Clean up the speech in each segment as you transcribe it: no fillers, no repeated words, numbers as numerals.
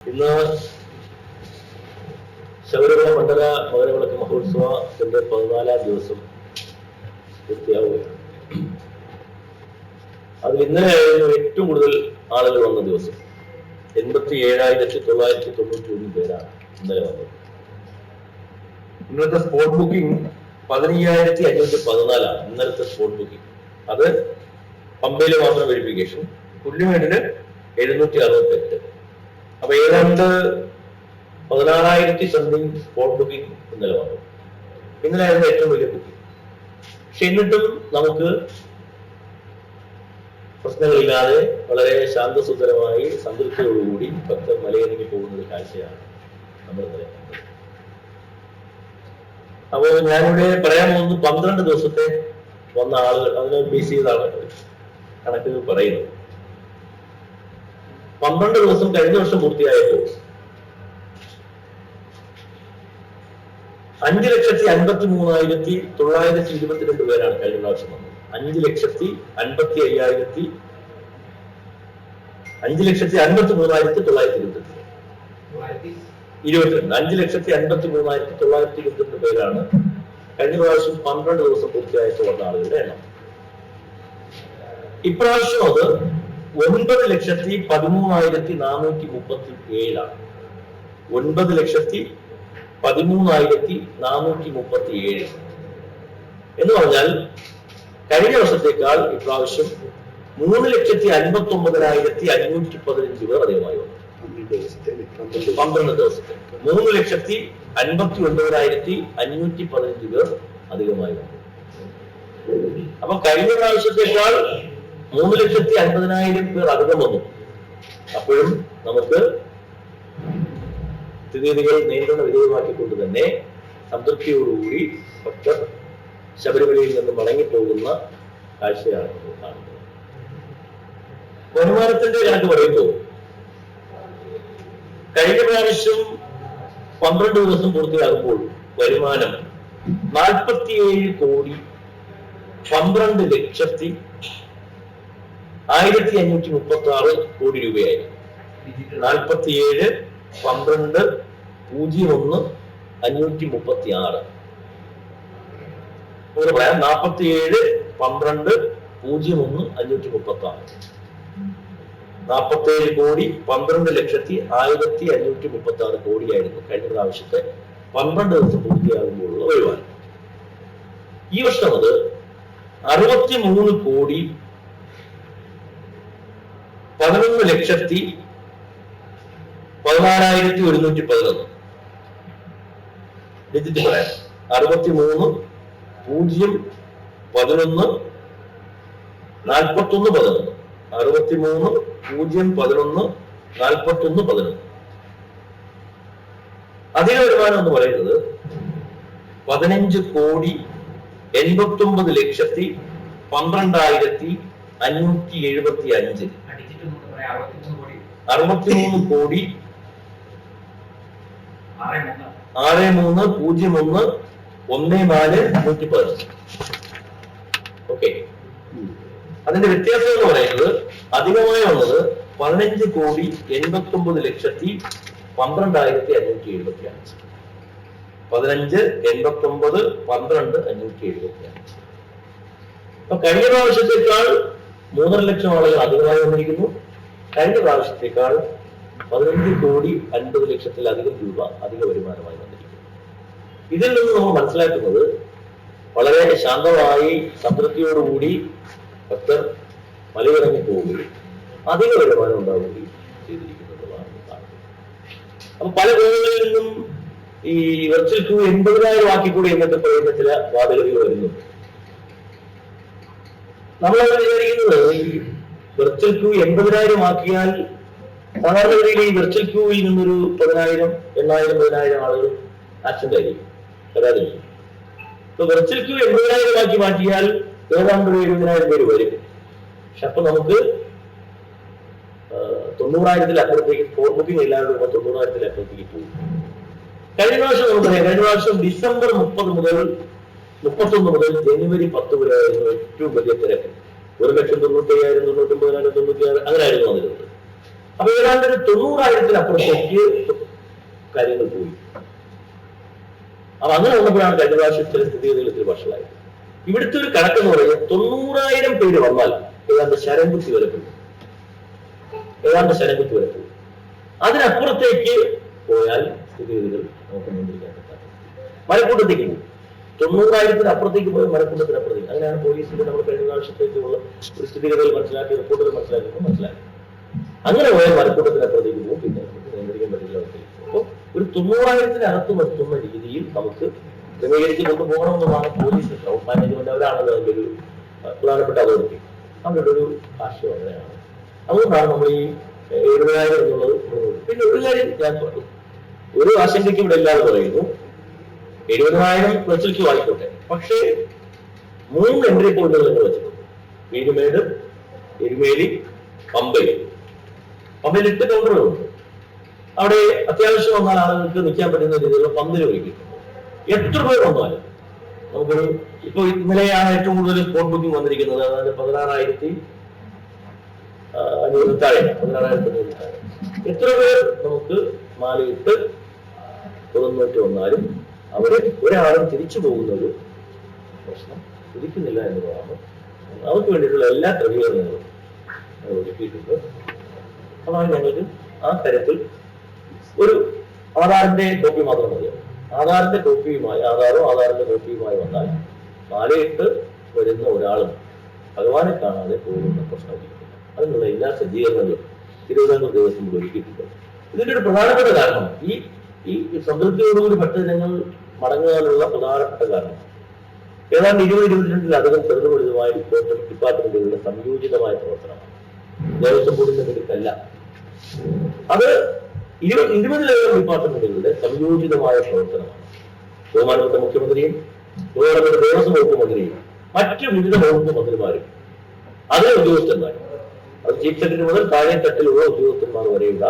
ഇന്ന് ശബരിമല മണ്ഡല മകരവിളക്ക് മഹോത്സവത്തിന്റെ 14ാം ദിവസം പൂർത്തിയാവുകയാണ്. അതിൽ ഇന്നലെയായിരുന്നു ഏറ്റവും കൂടുതൽ ആളുകൾ വന്ന ദിവസം. 87,991 പേരാണ് ഇന്നലെ വന്നത്. ഇന്നത്തെ സ്പോട്ട് ബുക്കിംഗ് 15,514 ഇന്നലത്തെ സ്പോട്ട് ബുക്കിംഗ്. അത് പമ്പയില് മാത്രം വെരിഫിക്കേഷൻ. പുല്ലുമേടില് 768. അപ്പൊ ഏതാണ്ട് 16,000 സംതിങ് സ്പോട്ട് ബുക്കിംഗ് ഇന്നലെ വന്നു. ഇന്നലെയായിരുന്നു ഏറ്റവും വലിയ ബുക്കിംഗ്. പക്ഷെ എന്നിട്ടും നമുക്ക് പ്രശ്നങ്ങളില്ലാതെ വളരെ ശാന്തസുന്ദരമായി സംതൃപ്തിയോടുകൂടി ഭക്തർ മലയിറങ്ങി പോകുന്ന ഒരു കാഴ്ചയാണ് നമ്മൾ ഇന്നലെ കണ്ടത്. അപ്പോൾ ഞാനിവിടെ പറയാൻ പോകുന്നത് 12 ദിവസത്തെ വന്ന ആളുകൾ, അതിനെ ബേസ് ചെയ്താണ് കണക്കുകൾ പറയുന്നത്. 12 ദിവസം കഴിഞ്ഞ വർഷം പൂർത്തിയായപ്പോൾ 5,53,922 പേരാണ് കഴിഞ്ഞ പ്രാവശ്യം വന്നത്. 5,53,922 5,53,922 പേരാണ് കഴിഞ്ഞ പ്രാവശ്യം 12 ദിവസം പൂർത്തിയായിട്ട് വന്ന ആളുകളുടെ എണ്ണം. ഇപ്രാവശ്യം അത് 9,13,437 ആണ്. 9,13,437 എന്ന് പറഞ്ഞാൽ കഴിഞ്ഞ വർഷത്തേക്കാൾ ഇപ്രാവശ്യം 3,59,515 പേർ അധികമായി വന്നു. 12 ദിവസത്തെ 3,59,515 പേർ അധികമായി വന്നു. അപ്പൊ കഴിഞ്ഞ പ്രാവശ്യത്തേക്കാൾ 3,50,000 പേർ അധികം വന്നു. അപ്പോഴും നമുക്ക് സ്ഥിതിഗതികൾ നിയന്ത്രണ വിധേയമാക്കിക്കൊണ്ട് തന്നെ സംതൃപ്തിയോടുകൂടി ഭക്തർ ശബരിമലയിൽ നിന്ന് മടങ്ങിപ്പോകുന്ന കാഴ്ചയാണ് നമ്മൾ കാണുന്നത്. വരുമാനത്തിന്റെ കണക്ക് പറയുമ്പോൾ കഴിഞ്ഞ പ്രാവശ്യം 12 ദിവസം പൂർത്തിയാകുമ്പോൾ വരുമാനം 47,12,536 കോടി രൂപയായിരുന്നു. 47,12,01,536 പറയാം. 47,12,01,536 47,12,1,536 കോടിയായിരുന്നു കഴിഞ്ഞ പ്രാവശ്യത്തെ 12 ദിവസം പൂർത്തിയാകുമ്പോഴുള്ള വരുമാനം. ഈ വർഷം അത് 63,11,14,111. ഡിജിറ്റ് പറയാം. 63,011,41,11 63,011,41,11. അധിക വരുമാനം എന്ന് പറയുന്നത് 15,89,12,575. 63,63,01,14,115. ഓക്കെ. അതിന്റെ വ്യത്യാസം എന്ന് പറയുന്നത് അധികമായി വന്നത് 15,89,12,575. 15,89,12,575. അപ്പൊ കഴിഞ്ഞ പ്രാവശ്യത്തേക്കാൾ 3.5 ലക്ഷം ആളുകൾ അധികമായി വന്നിരിക്കുന്നു. കഴിഞ്ഞ പ്രാവശ്യത്തേക്കാൾ 15,50,00,000-ലധികം രൂപ അധിക വരുമാനമായി വന്നിരിക്കുന്നു. ഇതിൽ നിന്ന് നമ്മൾ മനസ്സിലാക്കുന്നത് വളരെ ശാന്തമായി സംതൃപ്തിയോടുകൂടി ഭക്തർ മലയിറങ്ങി പോവുകയും അധിക വരുമാനം ഉണ്ടാവുകയും ചെയ്തിരിക്കുന്നതാണ്. അപ്പൊ പല കോണുകളിൽ നിന്നും ഈ വെർച്വൽ ക്യൂ 80,000 ആക്കിക്കൂടി എന്നൊക്കെ പറയുന്ന ചില വാദഗതികൾ വരുന്നുണ്ട്. നമ്മളത് വിചാരിക്കുന്നത് ഈ വെർച്വൽ ക്യൂ 80,000 ആക്കിയാൽ സാധാരണഗതിയിൽ ഈ വെർച്വൽ ക്യൂവിൽ നിന്നൊരു 10,000, 8,000, 10,000 ആളുകൾ ആക്സിഡന്റ് ആയിരിക്കും വരാതിരിക്കും. ഇപ്പൊ വെർച്വൽ ക്യൂ 80,000 ആക്കി മാറ്റിയാൽ ഏതാണ്ട് 70,000 പേര് വരും. പക്ഷെ അപ്പൊ നമുക്ക് 90,000-അപ്പുറത്തേക്ക് സ്പോട്ട് ബുക്കിംഗ് ഇല്ലാതെ 90,000-അപ്പുറത്തേക്ക് പോകും. കഴിഞ്ഞ പ്രാവശ്യം നമുക്കറിയാം, കഴിഞ്ഞ പ്രാവശ്യം ഡിസംബർ 31 മുതൽ ജനുവരി 10 വരെ ആയിരുന്നു ഏറ്റവും വലിയ തിരക്ക്. 1,90,000, 99,000, 96,000 അങ്ങനെ ആയിരുന്നു വന്നിരുന്നത്. അപ്പൊ ഏതാണ്ട് ഒരു 90,000-അപ്പുറത്തേക്ക് കാര്യങ്ങൾ പോയി. അപ്പൊ അങ്ങനെ വന്നപ്പോഴാണ് കഴിഞ്ഞ പ്രാവശ്യം ചില സ്ഥിതിഗതികൾ ഇത്തിരി വഷളായി. ഇവിടുത്തെ ഒരു കണക്കെന്ന് പറയുന്നത് 90,000 പേര് വന്നാൽ ഏതാണ്ട് ശരംകുത്തി വരെ പോകും. അതിനപ്പുറത്തേക്ക് പോയാൽ സ്ഥിതിഗതികൾ നമുക്ക് നിയന്ത്രിക്കാൻ പറ്റാം. മലക്കൂട്ടത്തേക്ക് പോകും. 90,000-ത്തിന് അപ്പുറത്തേക്ക് പോയി മലക്കൂട്ടത്തിനപ്പുറത്തേക്ക്. അങ്ങനെയാണ് പോലീസിന്റെ നമ്മൾ കഴിഞ്ഞ പ്രാവശ്യത്തേക്കുള്ള ഒരു സ്ഥിതിഗതികൾ മനസ്സിലാക്കി, റിപ്പോർട്ടുകൾ മനസ്സിലാക്കി. അങ്ങനെ പോയാൽ മലക്കൂട്ടത്തിനപ്പുറത്തേക്ക് പോകും. പിന്നെ നമുക്ക് നിയന്ത്രിക്കാൻ പറ്റില്ല. അപ്പോൾ ഒരു 90,000-ത്തിനകത്ത് നിർത്തുന്ന രീതിയിൽ നമുക്ക് ക്രമീകരിച്ച് കൊണ്ടുപോകണമെന്നുമാണ് പോലീസ് ക്രൗഡ് മാനേജ്മെന്റ്. അവരാണല്ലോ അതിന്റെ ഒരു പ്രധാനപ്പെട്ട അതോറിറ്റി. അവരുടെ ഒരു ആശയം അങ്ങനെയാണ്. അതുകൊണ്ടാണ് നമ്മൾ ഈ 70,000 എന്നുള്ളത്. പിന്നെ ഒരു കാര്യം ഞാൻ പറഞ്ഞു, ഒരു ആശങ്കയ്ക്ക് ഇവിടെ എല്ലാവരും പറയുന്നു 70,000 വെച്ചിലേക്ക് വായിക്കോട്ടെ, പക്ഷേ 3 എൻട്രി പോയിന്റുകൾ നിങ്ങൾ വെച്ചിട്ടുണ്ട്. പീരുമേട്, എരുമേലി, പമ്പയിൽ 8 കൗണ്ടറുകളുണ്ട്. അവിടെ അത്യാവശ്യം വന്നാൽ ആളുകൾക്ക് നിൽക്കാൻ പറ്റുന്ന രീതിയിലുള്ള പന്തൽ ഒരുക്കിയിട്ടുണ്ട്. എത്ര പേർ വന്നാലും നമുക്കൊരു ഇപ്പൊ ഇന്നലെയാണ് ഏറ്റവും കൂടുതൽ സ്പോട്ട് ബുക്കിംഗ് വന്നിരിക്കുന്നത്. അതായത് 16,500 താഴെ. എത്ര പേർ നമുക്ക് മാലയിട്ട് തുറന്നിട്ട് വന്നാലും അവര് ഒരാളും തിരിച്ചു പോകുന്ന ഒരു പ്രശ്നം ഉദിക്കുന്നില്ല എന്നുള്ളതാണ്. അവർക്ക് വേണ്ടിയിട്ടുള്ള എല്ലാ ക്രമീകരണങ്ങളും ഒരുക്കിയിട്ടുണ്ട്. അതാണ് ഞങ്ങൾക്ക് ആ തരത്തിൽ ഒരു ആധാറിന്റെ കോപ്പി മാത്രം മതിയാവും. ആധാറിന്റെ കോപ്പിയുമായി വന്നാൽ മാലയിട്ട് വരുന്ന ഒരാളും ഭഗവാനെ കാണാതെ പോകുന്ന പ്രശ്നമില്ല. അതിനുള്ള എല്ലാ സജ്ജീകരണങ്ങളും തിരുവിതാംകൂർ ദേവസ്വം ഒരുക്കിയിട്ടുണ്ട്. ഇതിന്റെ ഒരു പ്രധാനപ്പെട്ട കാരണം ഈ സംതൃപ്തിയോടുകൂടി ഭക്തജനങ്ങൾ മടങ്ങാനുള്ള പ്രധാനപ്പെട്ട കാരണം ഏതാണ്ട് 20-22-ലധികം ചെറുതും വലുതുമായ ഡിപ്പാർട്ട്മെന്റുകളുടെ സംയോജിതമായ പ്രവർത്തനമാണ്. ദേവസ്വം ബോർഡിന്റെ മിടുക്കല്ല. അത് 20-ലധികം ഡിപ്പാർട്ട്മെന്റുകളുടെ സംയോജിതമായ പ്രവർത്തനമാണ്. ബഹുമാനപ്പെട്ട മുഖ്യമന്ത്രിയും ബഹുമാനപ്പെട്ട ദേവസ്വം വകുപ്പ് മന്ത്രിയും മറ്റു വിവിധ വകുപ്പ് മന്ത്രിമാരും അതേ ഉദ്യോഗസ്ഥന്മാരും, അത് ചീഫ് സെക്രട്ടറി മുതൽ താഴെ തട്ടിലുള്ള ഉദ്യോഗസ്ഥന്മാർ വരെയുള്ള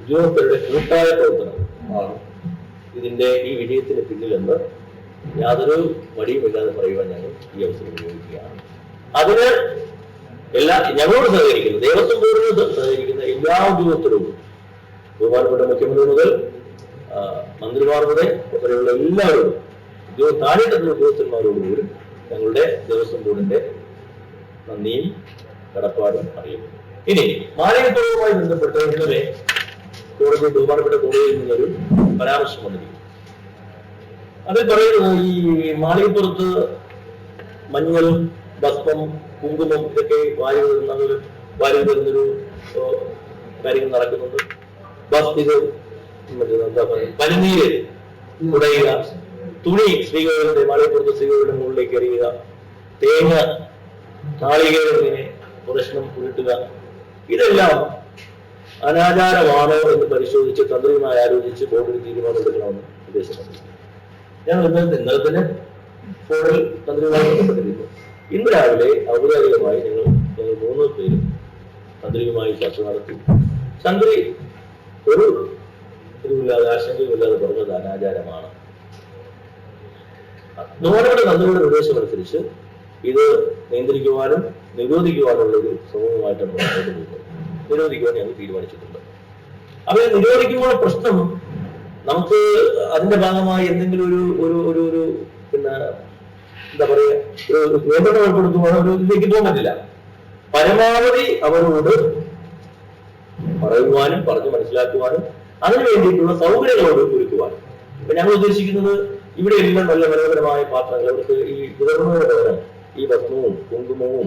ഉദ്യോഗസ്ഥരുടെ കൂട്ടായ പ്രവർത്തനം ആണ് ഇതിന്റെ ഈ വിജയത്തിന് പിന്നിലെന്ന് യാതൊരു മടിയുമില്ലാതെ പറയുവാൻ ഞങ്ങൾ ഈ അവസരം ഉപയോഗിക്കുകയാണ്. അതിന് ഞങ്ങളോട് സഹകരിക്കുന്ന ദേവസ്വം ബോർഡിനോട് സഹകരിക്കുന്ന എല്ലാ ഉദ്യോഗസ്ഥരും, ബഹുമാനപ്പെട്ട മുഖ്യമന്ത്രി മുതൽ മന്ത്രിമാർ മുതൽ വരെയുള്ള എല്ലാവരും താഴെ തട്ടുള്ള ഉദ്യോഗസ്ഥന്മാരോടുകൂടി ഞങ്ങളുടെ ദേവസ്വം ബോർഡിന്റെ നന്ദിയും കടപ്പാടും അറിയുന്നു. ഇനി മാലിന്യത്തോടുമായി ബന്ധപ്പെട്ട് ഇന്നലെ ബഹുമാനപ്പെട്ട കോടതിയിൽ നിന്നൊരു പരാമർശം വന്നിരിക്കുന്നു. അതിൽ പറയുന്നത് ഈ മാളികപ്പുറത്ത് മഞ്ഞൾ, ഭസ്മം, കുങ്കുമം ഇതൊക്കെ വാരി വരുന്നൊരു കാര്യങ്ങൾ നടക്കുന്നുണ്ട്. ഇത് എന്താ പറയുക, പനിനീര് കുടയുക, തുണി സ്ത്രീകളുടെ മാളികപ്പുറത്ത് സ്ത്രീകളുടെ മുകളിലേക്ക് എറിയുക, തേങ്ങ നാളികേരത്തിനെ പ്രദർശനം ഉരുട്ടുക, ഇതെല്ലാം അനാചാരമാണോ എന്ന് പരിശോധിച്ച് തന്ത്രിയുമായി ആലോചിച്ച് ബോർഡിൽ തീരുമാനമെടുക്കണമെന്ന് നിർദ്ദേശമുണ്ട്. ഞങ്ങൾ ഇന്നലെ തന്നെ ബോർഡിൽ തന്ത്രിയുമായി ബന്ധപ്പെട്ടിരുന്നു. ഇന്ന് രാവിലെ ഔപചാരികമായി ഞങ്ങൾ 3 പേരും തന്ത്രിയുമായി ചർച്ച നടത്തി. തന്ത്രി ഒരു ഇതുമില്ലാതെ ആശങ്കയുമില്ലാതെ പറഞ്ഞത് അനാചാരമാണ്. ബഹുമാനപ്പെട്ട തന്ത്രിയുടെ നിർദ്ദേശമനുസരിച്ച് ഇത് നിയന്ത്രിക്കുവാനും നിരോധിക്കുവാനുള്ള ഒരു ശ്രമവുമായിട്ടാണ് മുന്നോട്ട് പോകുന്നത്. നിരോധിക്കുവാൻ ഞങ്ങൾ തീരുമാനിച്ചിട്ടുണ്ട്. അപ്പൊ നിരോധിക്കുമ്പോൾ പ്രശ്നം നമുക്ക് അതിന്റെ ഭാഗമായി എന്തെങ്കിലും ഒരു പിന്നെ എന്താ പറയുക, ഒരു നിയന്ത്രണം ഏർപ്പെടുത്തുവാനോ ഒരു ഇതിലേക്ക് പോകാൻ പറ്റില്ല. പരമാവധി അവരോട് പറയുവാനും പറഞ്ഞു മനസ്സിലാക്കുവാനും അതിനു വേണ്ടിയിട്ടുള്ള സൗകര്യങ്ങളോട് ഒരുക്കുവാനും. ഇപ്പൊ ഞങ്ങൾ ഉദ്ദേശിക്കുന്നത് ഇവിടെ എല്ലാം നല്ല മനോഹരമായ പാത്രങ്ങൾ, അവർക്ക് ഈ വിതരണങ്ങളുടെ പകരം ഈ ഭസ്മവും കുങ്കുമവും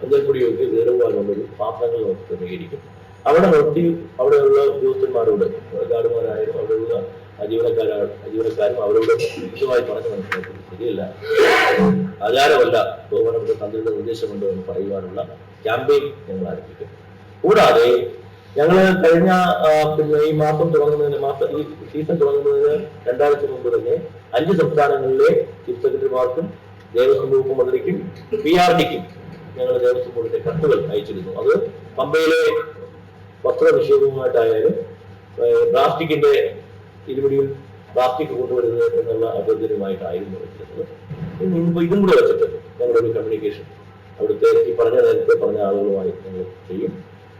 മഞ്ഞൾപ്പൊടിയും ഒക്കെ വിതറുവാനുള്ളൊരു പാത്രങ്ങൾ നമുക്ക് ക്രമീകരിക്കും. അവിടെ നിർത്തി അവിടെയുള്ള ഉദ്യോഗസ്ഥന്മാരോട്, ഗാർഡുമാരായാലും അവിടെയുള്ള ജീവനക്കാരും അവരോട് കൃത്യമായി പറഞ്ഞു മനസ്സിലാക്കും. ശരിയല്ല, ആചാരമല്ല, ബഹുമാനപ്പെട്ട തന്ത്രിയുടെ നിർദ്ദേശമുണ്ട് എന്ന് പറയുവാനുള്ള ക്യാമ്പയിൻ ഞങ്ങൾ ആരംഭിക്കും. കൂടാതെ ഞങ്ങൾ കഴിഞ്ഞ ഈ മാസം തുടങ്ങുന്നതിന് ഈ സീസൺ തുടങ്ങുന്നതിന് 2 ആഴ്ച മുമ്പ് തന്നെ 5 സംസ്ഥാനങ്ങളിലെ ചീഫ് സെക്രട്ടറിമാർക്കും ദേവസ്വം വകുപ്പ് മന്ത്രിക്കും PRDക്കും ഞങ്ങൾ ദേവസ്വം ബോർഡിന്റെ കത്തുകൾ അയച്ചിരുന്നു. അത് പമ്പയിലെ വസ്ത്ര നിക്ഷേപവുമായിട്ടായാലും പ്ലാസ്റ്റിക്കിന്റെ ഇരുപടിയിൽ പ്ലാസ്റ്റിക് കൊണ്ടുവരുന്നത് എന്നുള്ള അഭ്യർത്ഥനയുമായിട്ടായിരുന്നു വെച്ചിരുന്നത്. ഇതും കൂടെ വെച്ചിട്ട് ഞങ്ങളൊരു കമ്മ്യൂണിക്കേഷൻ അവിടുത്തെ ഈ നേരത്തെ പറഞ്ഞ ആളുകളുമായി ഞങ്ങൾ ചെയ്യും.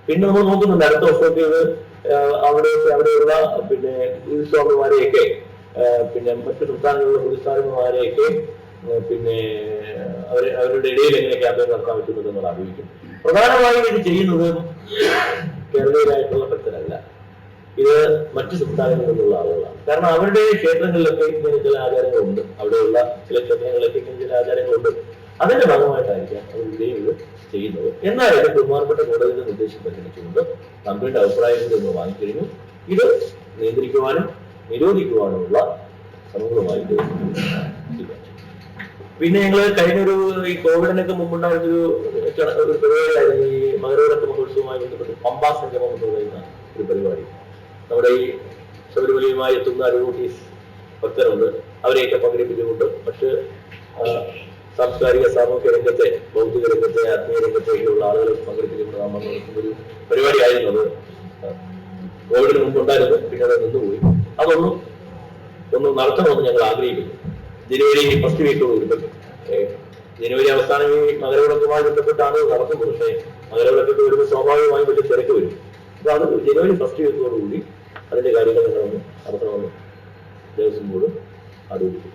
പിന്നെ നമ്മൾ നോക്കുന്നുണ്ട് അടുത്ത വർഷമൊക്കെ ഇത് അവിടെയുള്ള പിന്നെ സ്വാമിമാരെയൊക്കെ പിന്നെ മറ്റു സംസ്ഥാനങ്ങളിലുള്ള പുലിസ്വാമിമാരെയൊക്കെ പിന്നെ അവരുടെ ഇടയിൽ എങ്ങനെ ക്യാമ്പയിൻ നടത്താൻ പറ്റുന്നത് നമ്മൾ ആലോചിക്കും. പ്രധാനമായും ഇത് ചെയ്യുന്നത് കേരളീയരായിട്ടുള്ള ഭക്തരല്ല, ഇത് മറ്റു സംസ്ഥാനങ്ങളിൽ നിന്നുള്ള ആളുകളാണ്. കാരണം അവരുടെ ക്ഷേത്രങ്ങളിലൊക്കെ ഇങ്ങനെ ചില ആചാരങ്ങളുണ്ട്, അവിടെയുള്ള ചില ക്ഷേത്രങ്ങളിലൊക്കെ ഇങ്ങനെ ചില ആചാരങ്ങളുണ്ട്. അതിന്റെ ഭാഗമായിട്ടായിരിക്കാം അവർ ഇവിടെയും ഇത് ചെയ്യുന്നത്. എന്നാലും ബഹുമാനപ്പെട്ട കോടതിയുടെ നിർദ്ദേശം പരിഗണിച്ചുകൊണ്ട് തമ്പിയുടെ അഭിപ്രായം കൂടി നമ്മൾ വാങ്ങിക്കഴിഞ്ഞു. ഇത് നിയന്ത്രിക്കുവാനും നിരോധിക്കുവാനുമുള്ള ശ്രമങ്ങളുമായി പിന്നെ ഞങ്ങൾ കഴിഞ്ഞൊരു ഈ കോവിഡിനൊക്കെ മുമ്പുണ്ടായിരുന്നൊരു പരിപാടിയായിരുന്നു ഈ മകരവിളക്ക് മഹോത്സവവുമായി ബന്ധപ്പെട്ട് പമ്പാ സംഗമം എന്ന് പറയുന്ന ഒരു പരിപാടി. നമ്മുടെ ഈ ശബരിമലയുമായി എത്തുന്ന അരൂട്ടീസ് ഭക്തരുണ്ട്, അവരെയൊക്കെ പങ്കെടുപ്പിച്ചുകൊണ്ട് മറ്റ് സാംസ്കാരിക സാമൂഹ്യ രംഗത്തെ, ഭൗതിക രംഗത്തെ, ആത്മീയ രംഗത്തേക്കുള്ള ആളുകളെ പങ്കെടുപ്പിച്ചുകൊണ്ട് നാം നടത്തുന്ന ഒരു പരിപാടിയായിരുന്നു അത്. കോവിഡിന് മുമ്പുണ്ടായിരുന്നു, പിന്നെ അത് നിന്നുപോയി. ഒന്ന് നടത്തണമെന്ന് ഞങ്ങൾ ആഗ്രഹിക്കുന്നു. ജനുവരി ഫസ്റ്റ് വീക്കോടുകൂടി, ജനുവരി അവസാനം ഈ മകരവിളക്കുമായി ബന്ധപ്പെട്ടാണ് നടത്തുന്നത്. പക്ഷേ മകരവിളക്കൊക്കെ വരുമ്പോൾ സ്വാഭാവികമായും വലിയ തിരക്ക് വരും. അപ്പൊ അത് ജനുവരി ഫസ്റ്റ് വീക്കോടുകൂടി അതിന്റെ കാര്യങ്ങൾ ഞങ്ങളൊന്ന് നടത്തണമെന്ന് ദേവസ്വം ബോർഡ് ആലോചിക്കും.